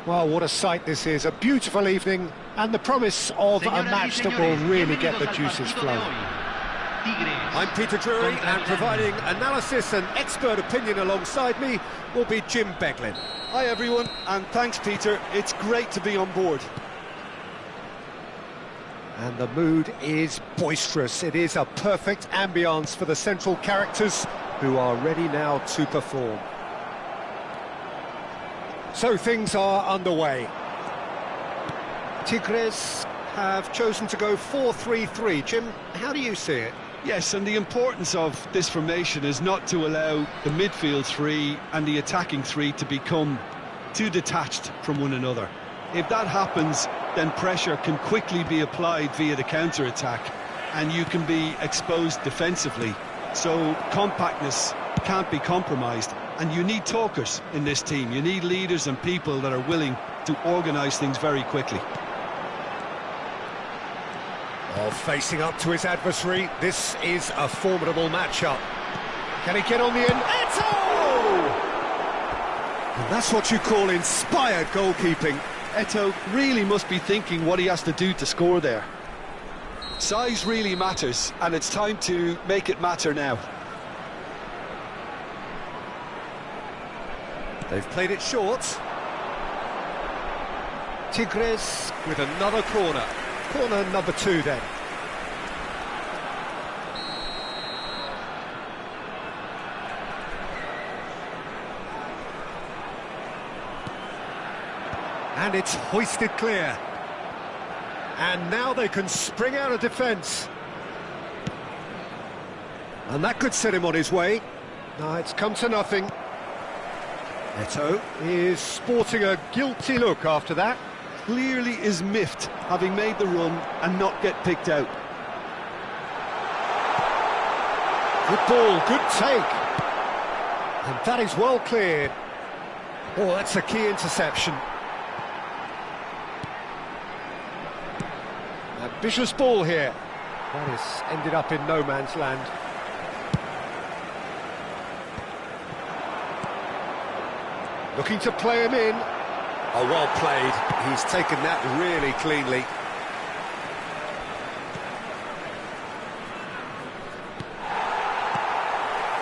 Well, what a sight this is. A beautiful evening and the promise of a match that will really get the juices flowing. I'm Peter Drury, and providing analysis and expert opinion alongside me will be Jim Beglin. Hi everyone, and thanks Peter, it's great to be on board. And the mood is boisterous. It is a perfect ambience for the central characters who are ready now to perform. So things are underway. Tigres have chosen to go 4-3-3. Jim, how do you see it? Yes, and the importance of this formation is not to allow the midfield three and the attacking three to become too detached from one another. If that happens, then pressure can quickly be applied via the counter-attack, and you can be exposed defensively. So compactness can't be compromised. And you need talkers in this team. You need leaders and people that are willing to organise things very quickly. Oh, facing up to his adversary, this is a formidable matchup. Can he get on the end? Eto'o! And that's what you call inspired goalkeeping. Eto'o really must be thinking what he has to do to score there. Size really matters, and it's time to make it matter now. They've played it short. Tigres with another corner. Corner number 2 then. And it's hoisted clear. And now they can spring out of defence. And that could set him on his way. No, it's come to nothing. Eto'o is sporting a guilty look after that. Clearly is miffed, having made the run and not get picked out. Good ball, good take. And that is well cleared. Oh, that's a key interception. Ambitious ball here. That has ended up in no man's land. Looking to play him in. Oh, well played. He's taken that really cleanly.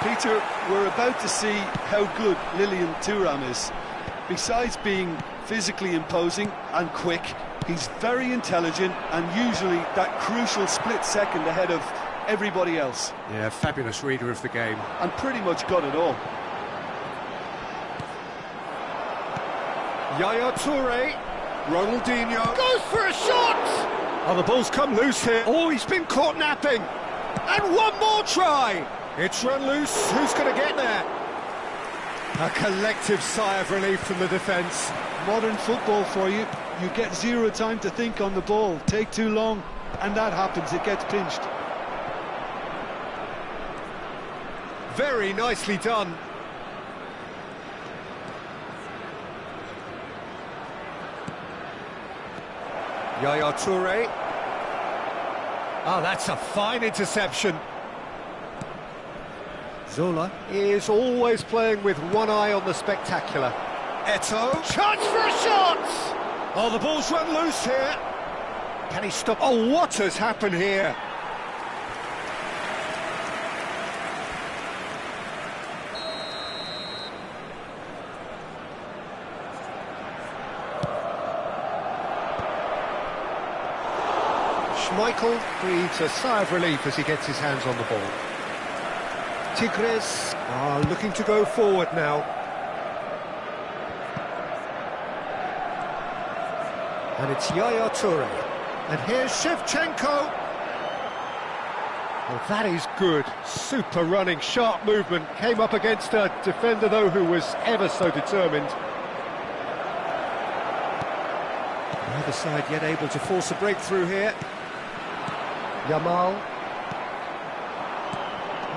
Peter, we're about to see how good Lilian Thuram is. Besides being physically imposing and quick, he's very intelligent and usually that crucial split second ahead of everybody else. Yeah, fabulous reader of the game. And pretty much got it all. Yaya Toure, Ronaldinho goes for a shot! Oh, the ball's come loose here. Oh, he's been caught napping. And one more try. It's run loose. Who's going to get there? A collective sigh of relief from the defence. Modern football for you. You get zero time to think on the ball. Take too long, and that happens. It gets pinched. Very nicely done. Yaya Toure. Oh, that's a fine interception. Zola is always playing with one eye on the spectacular. Eto'o, chance for a shot! Oh, the ball's run loose here. Can he stop? Oh, what has happened here? Schmeichel breathes a sigh of relief as he gets his hands on the ball. Tigres are looking to go forward now. And it's Yaya Toure. And here's Shevchenko. Well, that is good. Super running, sharp movement. Came up against a defender, though, who was ever so determined. Neither side yet able to force a breakthrough here. Yamal.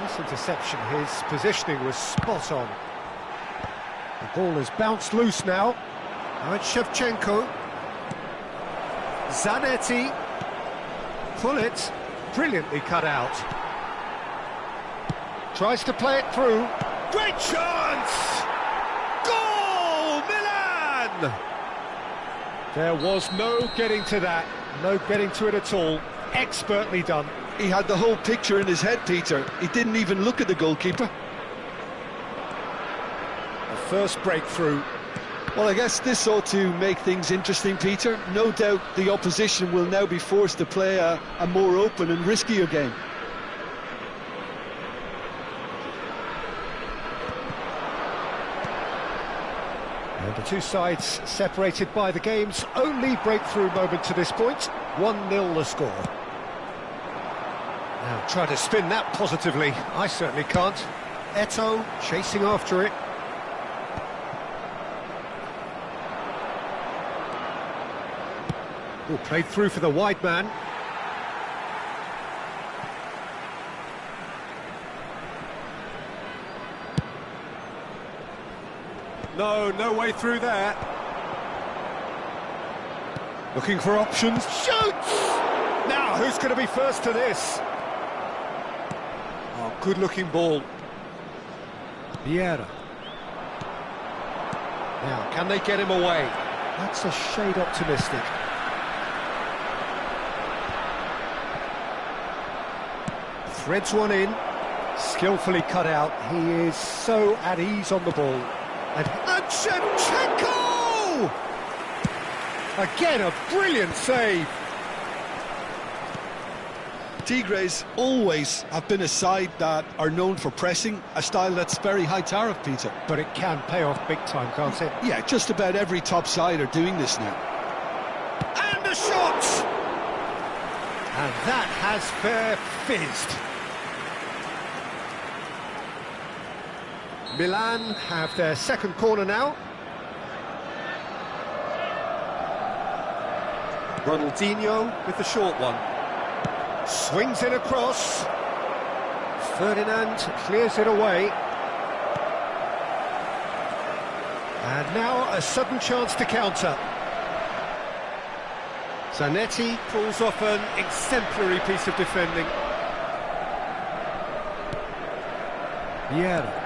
Nice interception. His positioning was spot on. The ball has bounced loose now. Now it's Shevchenko. Zanetti. Pull it. Brilliantly cut out. Tries to play it through. Great chance! Goal! Milan! There was no getting to that. No getting to it at all. Expertly done. He had the whole picture in his head, Peter. He didn't even look at the goalkeeper. The first breakthrough. Well, I guess this ought to make things interesting, Peter. No doubt the opposition will now be forced to play a more open and riskier game. And the two sides separated by the game's only breakthrough moment to this point. 1-0 the score. Now try to spin that positively. I certainly can't. Eto'o chasing after it. Oh, played through for the wide man. No way through there. Looking for options. Shoots! Now, who's going to be first to this? Oh, good-looking ball. Vieira. Now, can they get him away? That's a shade optimistic. Threads one in, skillfully cut out. He is so at ease on the ball. And Shevchenko! Again, a brilliant save. Tigres always have been a side that are known for pressing, a style that's very high tariff, Peter. But it can pay off big time, can't it? Yeah, just about every top side are doing this now. And a shot! And that has fair fizzed. Milan have their second corner now. Ronaldinho with the short one. Swings it across. Ferdinand clears it away. And now a sudden chance to counter. Zanetti pulls off an exemplary piece of defending. Vieira.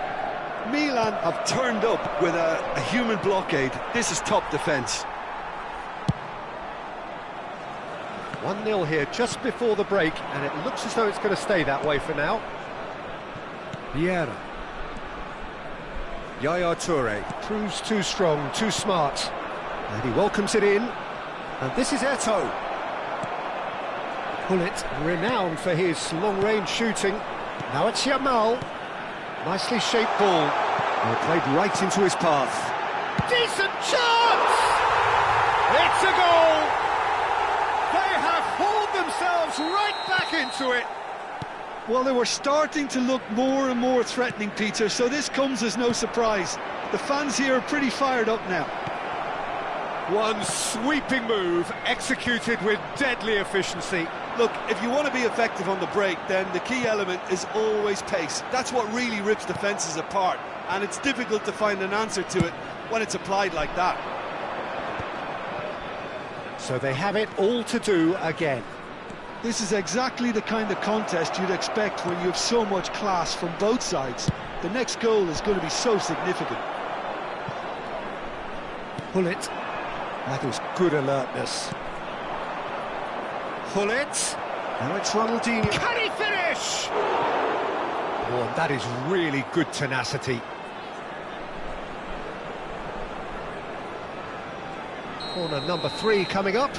Milan have turned up with a human blockade. This is top defence. 1-0 here just before the break, and it looks as though it's going to stay that way for now. Vieira. Yaya Toure proves too strong, too smart. And he welcomes it in. And this is Eto'o. Pullet, renowned for his long-range shooting. Now it's Yamal. Nicely shaped ball. And played right into his path. Decent chance! It's a goal! They have hauled themselves right back into it. Well, they were starting to look more and more threatening, Peter, so this comes as no surprise. The fans here are pretty fired up now. One sweeping move, executed with deadly efficiency. Look, if you want to be effective on the break, then the key element is always pace. That's what really rips defences apart, and it's difficult to find an answer to it when it's applied like that. So they have it all to do again. This is exactly the kind of contest you'd expect when you have so much class from both sides. The next goal is going to be so significant. Pull it. That was good alertness. Pull it. Now it's Ronaldinho. Can he finish? Oh, and that is really good tenacity. Corner number 3 coming up.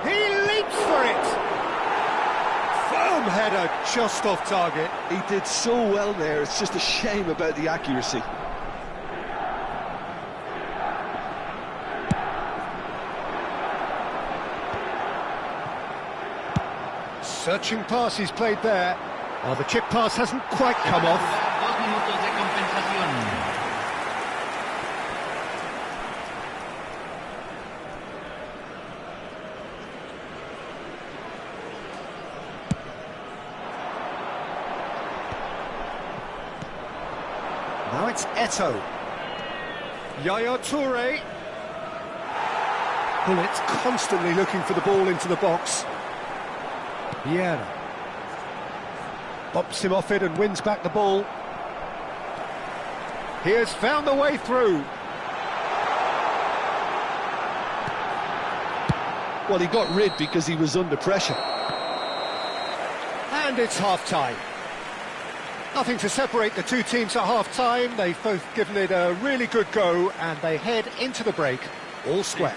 He leaps for it. Firm header just off target. He did so well there, it's just a shame about the accuracy. Searching pass he's played there. Oh, the chip pass hasn't quite come off. 2 minutos de compensación. Now it's Eto'o. Yaya Toure. Well, it's constantly looking for the ball into the box. Vieira. Bops him off it and wins back the ball. He has found the way through. Well, he got rid because he was under pressure. And it's half-time. Nothing to separate the two teams at half-time. They've both given it a really good go, and they head into the break all square.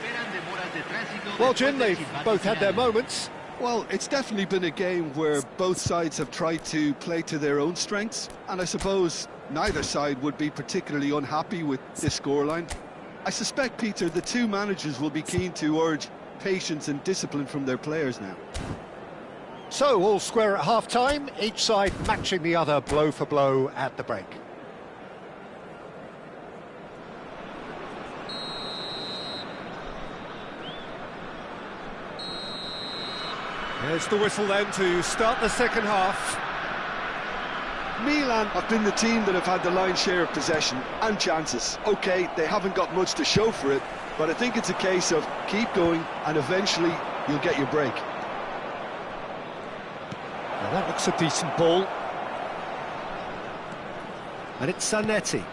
Well, Jim, they've both had their moments. Well, it's definitely been a game where both sides have tried to play to their own strengths, and I suppose neither side would be particularly unhappy with this scoreline. I suspect, Peter, the two managers will be keen to urge patience and discipline from their players now. So, all square at half-time, each side matching the other blow for blow at the break. There's the whistle then to start the second half. Milan have been the team that have had the lion's share of possession and chances. OK, they haven't got much to show for it, but I think it's a case of keep going and eventually you'll get your break. Now that looks a decent ball. And it's Zanetti.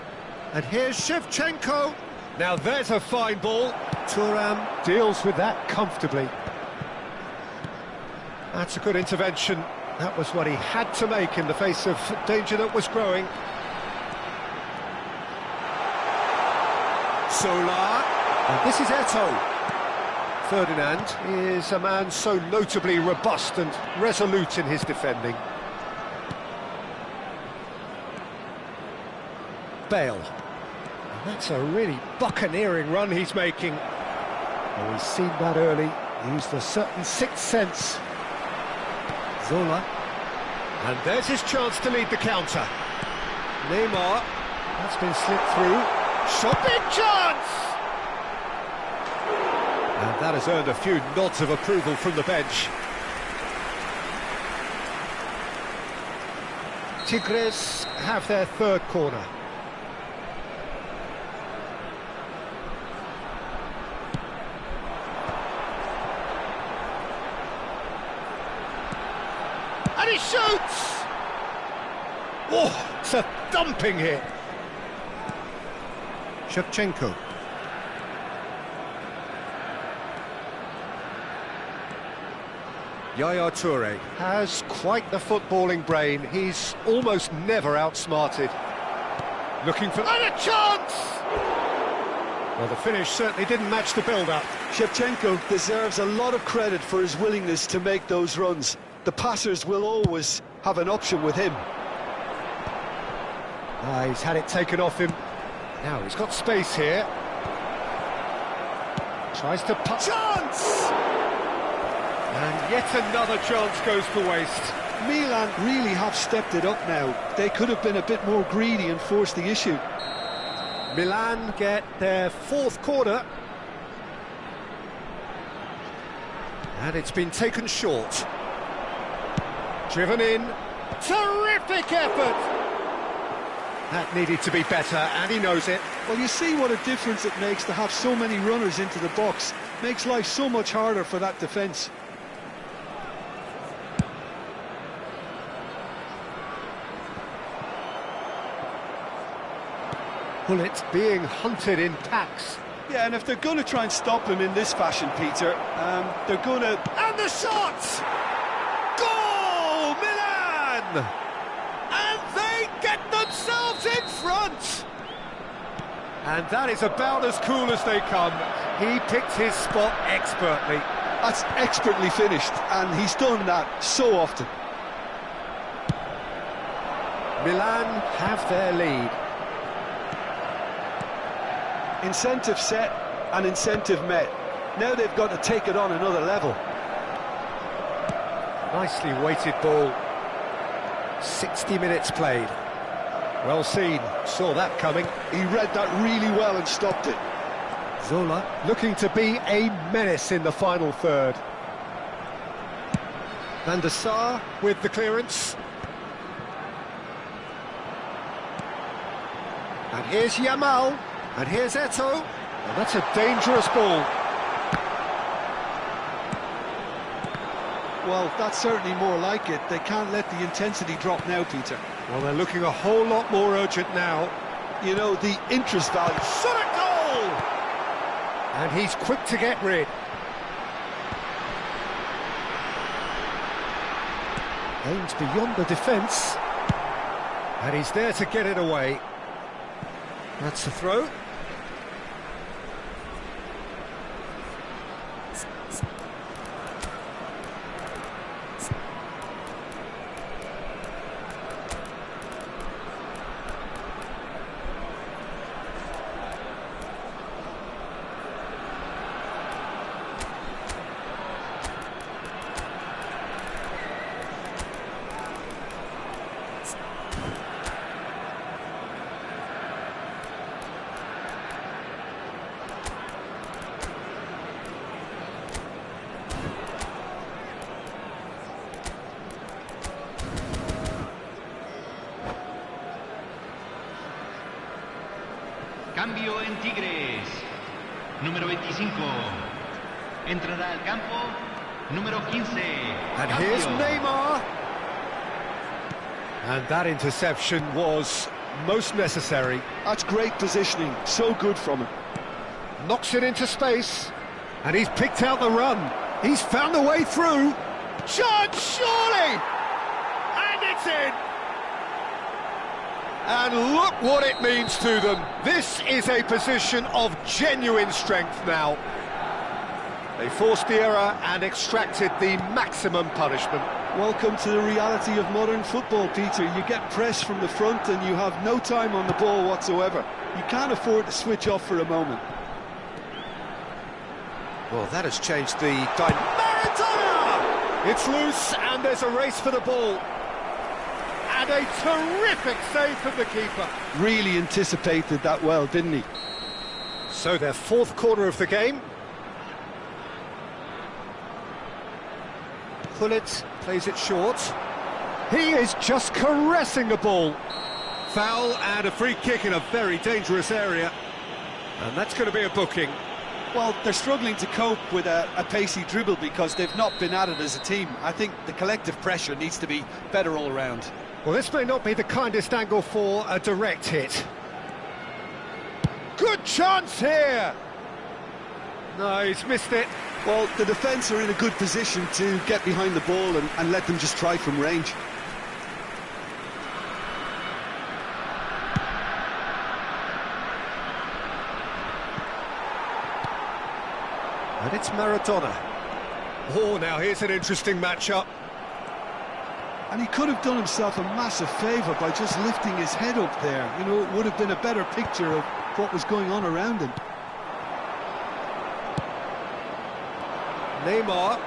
And here's Shevchenko. Now there's a fine ball. Thuram deals with that comfortably. That's a good intervention. That was what he had to make in the face of danger that was growing. Solar. And this is Eto'o. Ferdinand is a man so notably robust and resolute in his defending. Bale. And that's a really buccaneering run he's making. Well, he's seen that early, used a certain sixth sense. Zola. And there's his chance to lead the counter. Neymar. That's been slipped through. Shot, big chance! And that has earned a few nods of approval from the bench. Tigres have their third corner. And he shoots! Oh, it's a thumping hit. Shevchenko. Yaya Toure has quite the footballing brain. He's almost never outsmarted. Looking for... And a chance! Well, the finish certainly didn't match the build-up. Shevchenko deserves a lot of credit for his willingness to make those runs. The passers will always have an option with him. He's had it taken off him. Now he's got space here. Tries to put... Chance! And yet another chance goes to waste. Milan really have stepped it up now. They could have been a bit more greedy and forced the issue. Milan get their fourth corner. And it's been taken short. Driven in. Terrific effort! That needed to be better, and he knows it. Well, you see what a difference it makes to have so many runners into the box. Makes life so much harder for that defence. Bullet being hunted in packs. Yeah, and if they're going to try and stop him in this fashion, Peter, they're going to... And the shot! Goal! Milan! And they get themselves in front! And that is about as cool as they come. He picked his spot expertly. That's expertly finished, and he's done that so often. Milan have their lead. Incentive set and incentive met. Now they've got to take it on another level. Nicely weighted ball. 60 minutes played. Well seen, saw that coming. He read that really well and stopped it. Zola looking to be a menace in the final third. Van der Sar with the clearance. And here's Yamal. And here's Eto'o. And that's a dangerous ball. Well, that's certainly more like it. They can't let the intensity drop now, Peter. Well, they're looking a whole lot more urgent now. You know, the interest value. Shot at goal! And he's quick to get rid. Aims beyond the defence. And he's there to get it away. That's a throw. Cambio en Tigres. Número 25. Entrará al campo. Número 15. And Cambio. here's Neymar. And that interception was most necessary. That's great positioning. So good from him. Knocks it into space. And he's picked out the run. He's found the way through. Chance, surely! And it's in! And look what it means to them. This is a position of genuine strength now. They forced the error and extracted the maximum punishment. Welcome to the reality of modern football, Peter. You get pressed from the front and you have no time on the ball whatsoever. You can't afford to switch off for a moment. Well, that has changed the Maradona! It's loose and there's a race for the ball. And a terrific save from the keeper. Really anticipated that well, didn't he? So their fourth corner of the game. Pullet plays it short. He is just caressing the ball. Foul and a free kick in a very dangerous area. And that's going to be a booking. Well, they're struggling to cope with a pacey dribble because they've not been at it as a team. I think the collective pressure needs to be better all round. Well, this may not be the kindest angle for a direct hit. Good chance here! No, he's missed it. Well, the defence are in a good position to get behind the ball and let them just try from range. And it's Maradona. Oh, now here's an interesting matchup. And he could have done himself a massive favour by just lifting his head up there. You know, it would have been a better picture of what was going on around him. Neymar.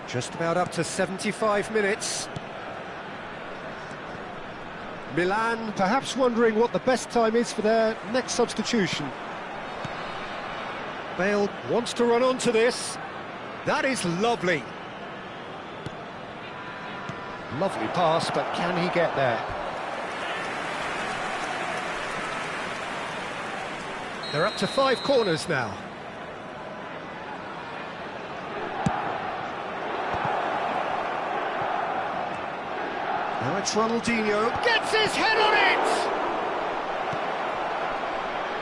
Just about up to 75 minutes. Milan perhaps wondering what the best time is for their next substitution. Bale wants to run onto this. That is lovely. Lovely pass, but can he get there? They're up to 5 corners now. Now it's Ronaldinho. Gets his head on it!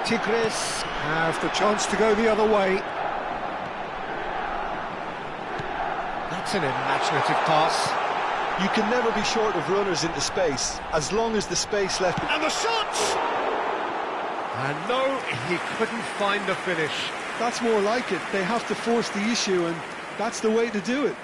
Tigres have the chance to go the other way. That's an imaginative pass. You can never be short of runners into space, as long as the space left... And the shot! And no, he couldn't find the finish. That's more like it. They have to force the issue, and that's the way to do it.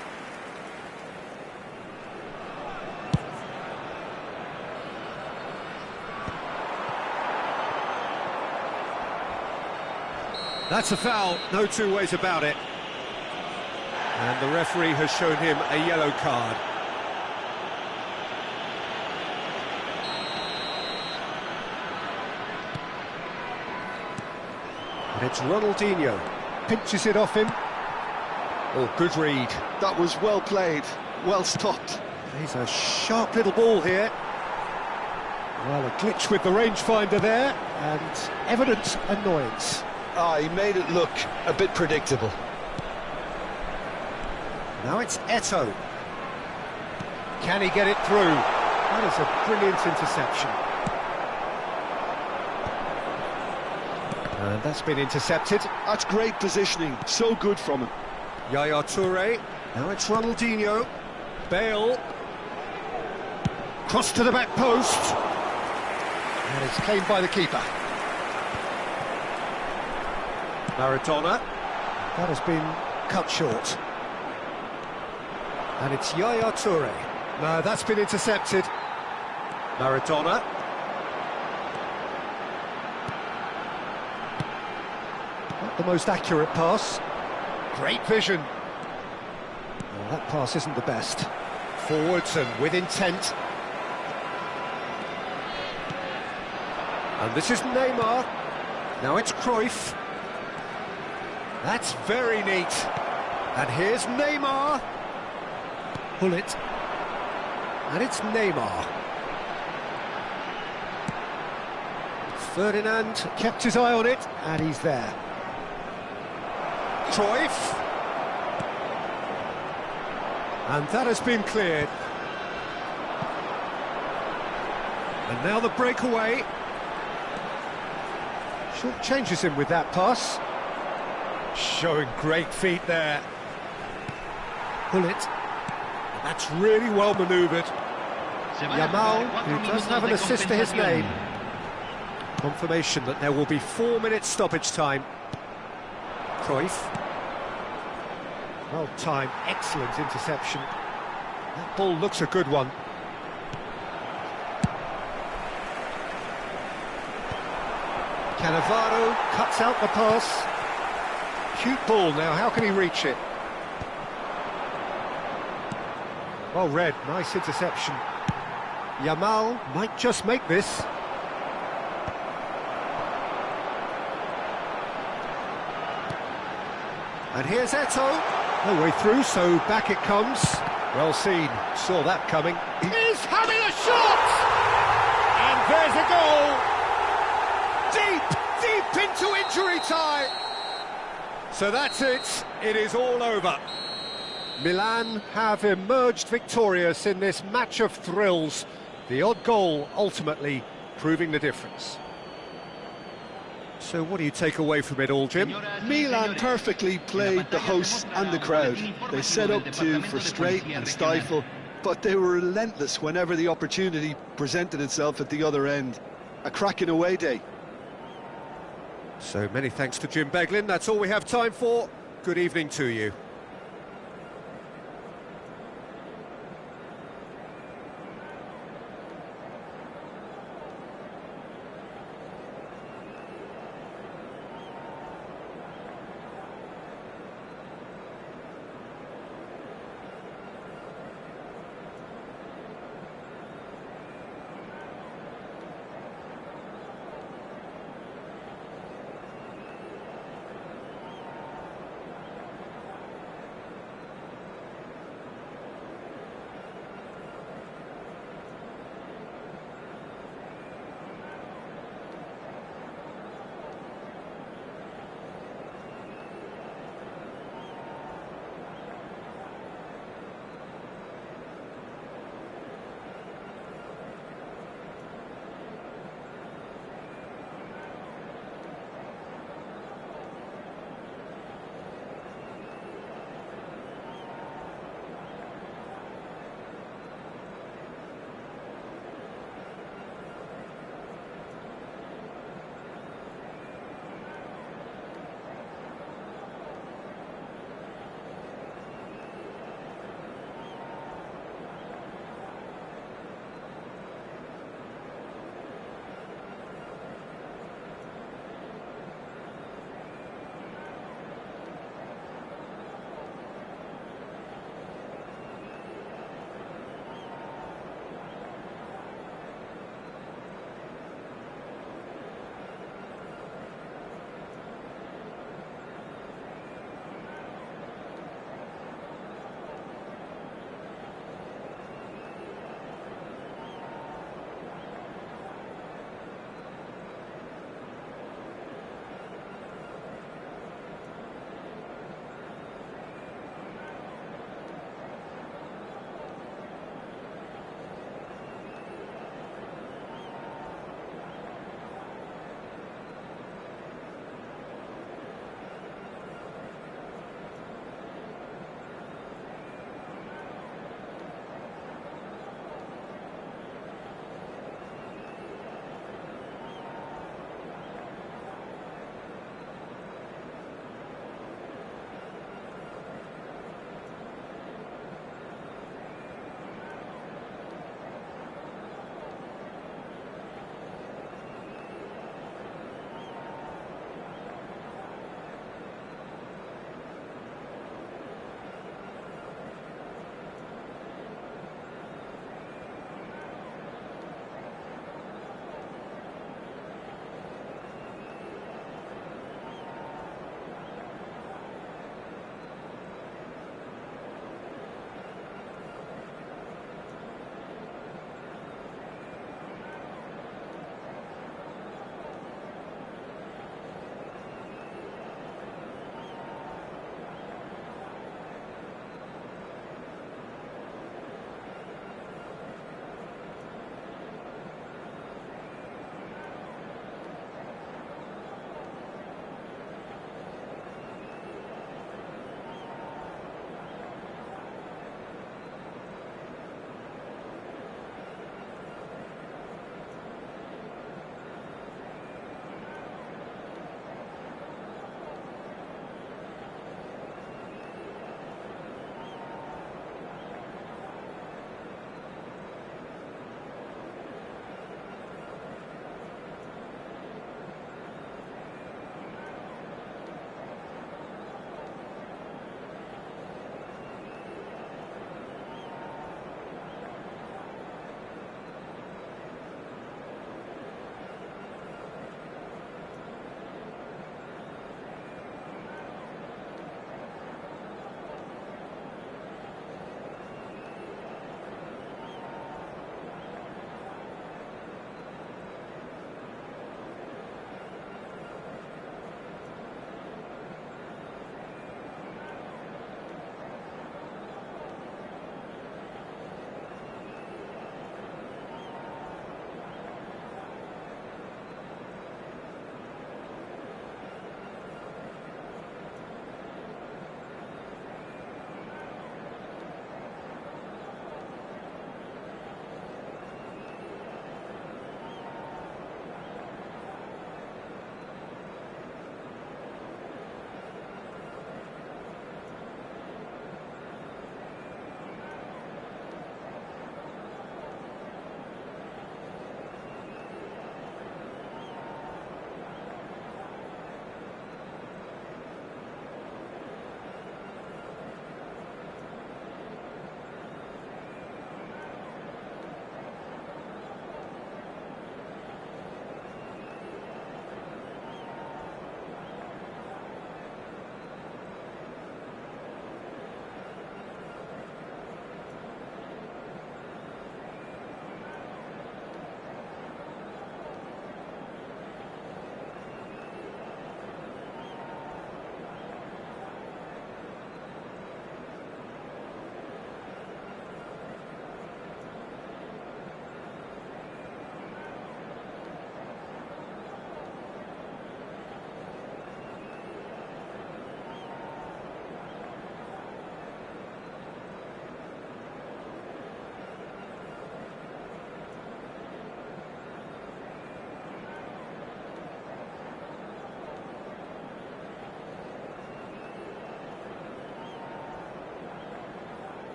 That's a foul, no two ways about it. And the referee has shown him a yellow card. And it's Ronaldinho. Pinches it off him. Oh, good read. That was well played, well stopped. He's a sharp little ball here. Well, a glitch with the rangefinder there, and evident annoyance. He made it look a bit predictable. Now it's Eto'o. Can he get it through? That is a brilliant interception. And that's been intercepted. That's great positioning, so good from him. Yaya Toure. Now it's Ronaldinho. Bale. Cross to the back post. And it's claimed by the keeper. Maradona. That has been cut short. And it's Yaya Toure. No, that's been intercepted. Maradona. Not the most accurate pass. Great vision. Well, that pass isn't the best. Forwards and with intent. And this is Neymar. Now it's Cruyff. That's very neat. And here's Neymar. Pull it. And it's Neymar. Ferdinand kept his eye on it, and he's there. Cruyff. And that has been cleared. And now the breakaway. Short changes him with that pass. Showing great feet there. Pull it. That's really well manoeuvred. Yamal, who does have an assist to his name. Confirmation that there will be 4 minutes stoppage time. Cruyff. Well timed, excellent interception. That ball looks a good one. Cannavaro cuts out the pass. Cute ball now, how can he reach it? Well read, nice interception. Yamal might just make this. And here's Eto'o. No way through, so back it comes. Well seen, saw that coming. He's having a shot! And there's a goal! Deep into injury time! So that's it, it is all over. Milan have emerged victorious in this match of thrills. The odd goal ultimately proving the difference. So what do you take away from it all, Jim? Milan perfectly played the hosts and the crowd. They set up to frustrate and stifle, but they were relentless whenever the opportunity presented itself at the other end. A cracking away day. So many thanks to Jim Beglin. That's all we have time for. Good evening to you.